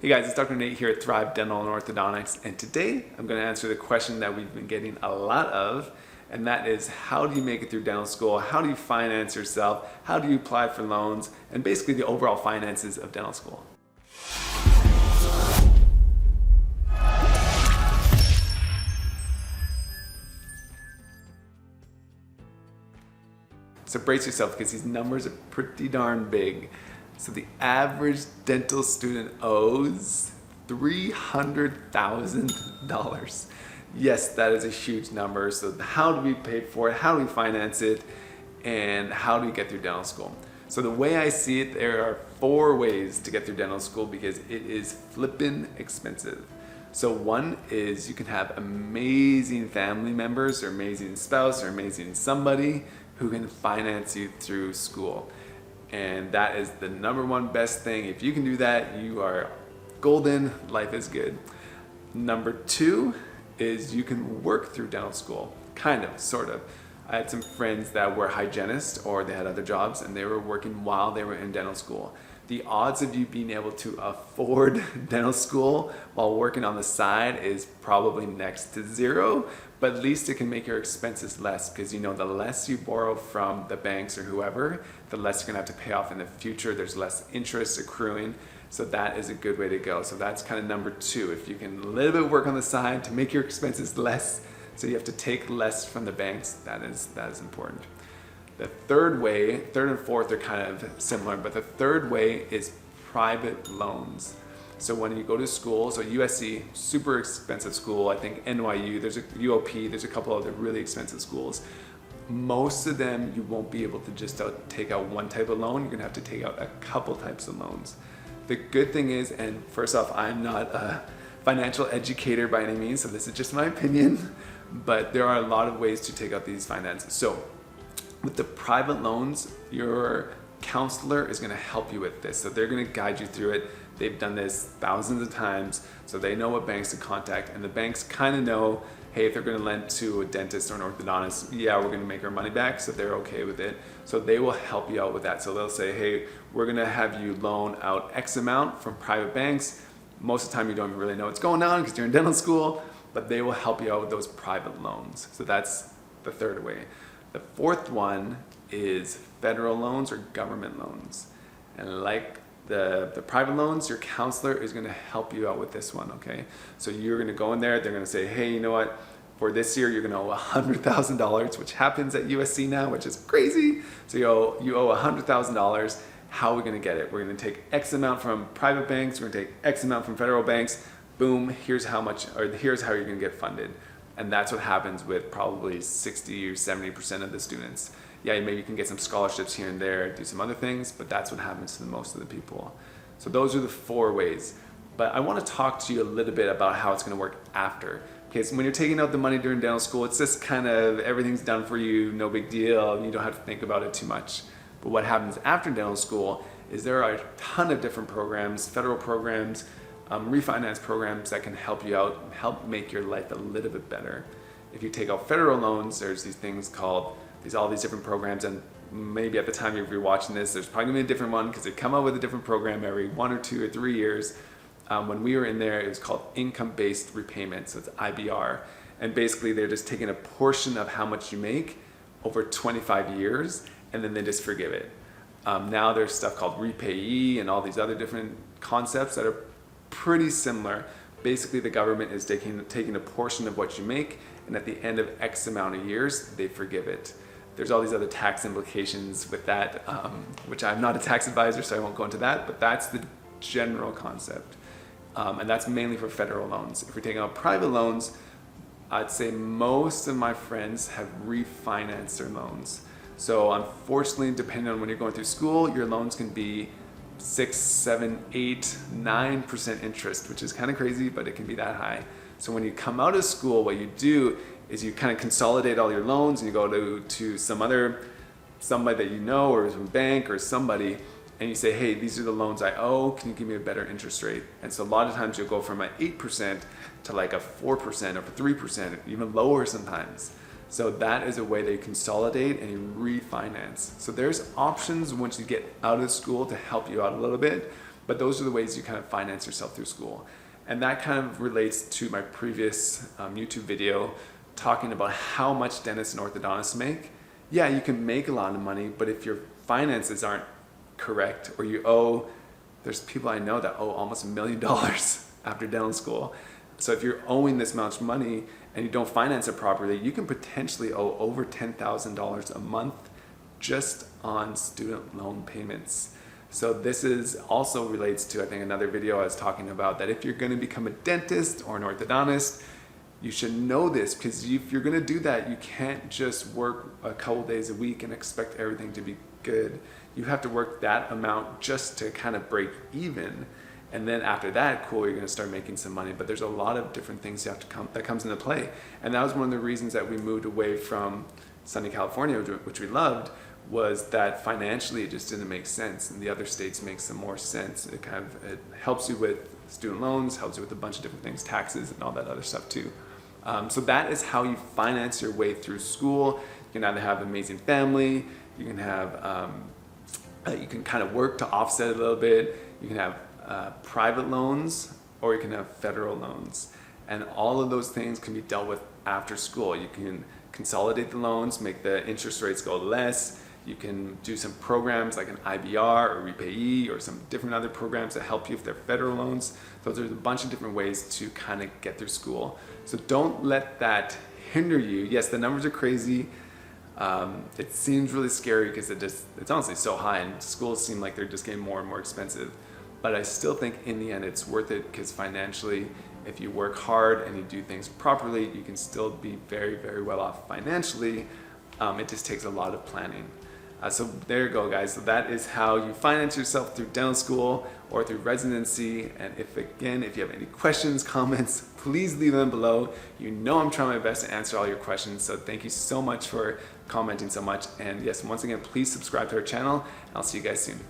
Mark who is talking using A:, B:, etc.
A: Hey guys, it's Dr. Nate here at Thrive Dental and Orthodontics, and today I'm going to answer the question that we've been getting a lot of, and that is, how do you make it through dental school? How do you finance yourself? How do you apply for loans? And basically the overall finances of dental school. So brace yourself because these numbers are pretty darn big. So the average dental student owes $300,000. Yes, that is a huge number. So how do we pay for it? How do we finance it? And how do we get through dental school? So the way I see it, there are 4 ways to get through dental school because it is flippin' expensive. So one is you can have amazing family members or amazing spouse or amazing somebody who can finance you through school. And that is the number one best thing. If you can do that, you are golden, life is good. Number 2 is you can work through dental school, kind of, sort of. I had some friends that were hygienists or they had other jobs and they were working while they were in dental school. The odds of you being able to afford dental school while working on the side is probably next to 0, but at least it can make your expenses less because you know the less you borrow from the banks or whoever, the less you're gonna have to pay off in the future. There's less interest accruing, so that is a good way to go. So that's kind of number 2. If you can a little bit work on the side to make your expenses less, so you have to take less from the banks, that is important. The third way, 3rd and 4th are kind of similar, but the third way is private loans. So when you go to school, so USC, super expensive school, I think NYU, there's a UOP, there's a couple other really expensive schools. Most of them, you won't be able to just take out one type of loan, you're gonna have to take out a couple types of loans. The good thing is, and first off, I'm not a financial educator by any means, so this is just my opinion, but there are a lot of ways to take out these finances. So with the private loans, your counselor is gonna help you with this. So they're gonna guide you through it. They've done this thousands of times, so they know what banks to contact, and the banks kind of know, hey, if they're gonna lend to a dentist or an orthodontist, yeah, we're gonna make our money back, so they're okay with it. So they will help you out with that. So they'll say, hey, we're gonna have you loan out X amount from private banks. Most of the time you don't even really know what's going on because you're in dental school, but they will help you out with those private loans. So that's the third way. The 4th one is federal loans or government loans. And like the private loans, your counselor is gonna help you out with this one, okay? So you're gonna go in there, they're gonna say, hey, you know what? For this year, you're gonna owe $100,000, which happens at USC now, which is crazy. So you owe $100,000. How are we gonna get it? We're gonna take X amount from private banks, we're gonna take X amount from federal banks, boom, here's how much, or here's how you're gonna get funded. And that's what happens with probably 60 or 70% of the students. Yeah, maybe you can get some scholarships here and there, do some other things, but that's what happens to most of the people. So those are the 4 ways. But I want to talk to you a little bit about how it's going to work after. Because when you're taking out the money during dental school, it's just kind of everything's done for you, no big deal, you don't have to think about it too much. But what happens after dental school is there are a ton of different programs, federal programs, refinance programs that can help you out, help make your life a little bit better. If you take out federal loans, there's these things called, all these different programs, and maybe at the time if you're watching this, there's probably gonna be a different one because they come out with a different program every 1 or 2 or 3 years. When we were in there, it was called income-based repayments, so it's IBR. And basically they're just taking a portion of how much you make over 25 years, and then they just forgive it. Now there's stuff called repayee and all these other different concepts that are pretty similar. Basically the government is taking a portion of what you make, and at the end of X amount of years, they forgive it. There's all these other tax implications with that, which I'm not a tax advisor, so I won't go into that, but that's the general concept. And that's mainly for federal loans. If we're taking out private loans, I'd say most of my friends have refinanced their loans. So unfortunately, depending on when you're going through school, your loans can be 6, 7, 8, 9% interest, which is kind of crazy, but it can be that high. So when you come out of school, what you do is you kind of consolidate all your loans and you go to somebody that you know, or some bank or somebody, and you say, hey, these are the loans I owe, can you give me a better interest rate? And so a lot of times you'll go from an 8% to like a 4% or 3%, even lower sometimes. So that is a way that you consolidate and you refinance. So there's options once you get out of school to help you out a little bit, But those are the ways you kind of finance yourself through school. And that kind of relates to my previous YouTube video talking about how much dentists and orthodontists make. Yeah, you can make a lot of money, but if your finances aren't correct, or you owe, there's people I know that owe almost $1 million after dental school. So if you're owing this much money and you don't finance it properly, you can potentially owe over $10,000 a month just on student loan payments. So this is also relates to, I think, another video I was talking about, that if you're going to become a dentist or an orthodontist, you should know this, because if you're going to do that, you can't just work a couple days a week and expect everything to be good. You have to work that amount just to kind of break even. And then after that, cool, you're going to start making some money. But there's a lot of different things that comes into play. And that was one of the reasons that we moved away from sunny California, which we loved, was that financially it just didn't make sense, and the other states make some more sense. It helps you with student loans, helps you with a bunch of different things, taxes and all that other stuff too. So that is how you finance your way through school. You can either have an amazing family, you can have you can kind of work to offset it a little bit, you can have private loans, or you can have federal loans, and all of those things can be dealt with after school. You can consolidate the loans, make the interest rates go less. You can do some programs like an IBR or Repayee or some different other programs that help you if they're federal loans. Those are a bunch of different ways to kind of get through school. So don't let that hinder you. Yes, the numbers are crazy. It seems really scary because it's honestly so high, and schools seem like they're just getting more and more expensive. But I still think in the end it's worth it, because financially, if you work hard and you do things properly, you can still be very, very well off financially. It just takes a lot of planning. So there you go, guys. So that is how you finance yourself through dental school or through residency. And if you have any questions, comments, please leave them below. You know I'm trying my best to answer all your questions. So thank you so much for commenting so much. And yes, once again, please subscribe to our channel. I'll see you guys soon.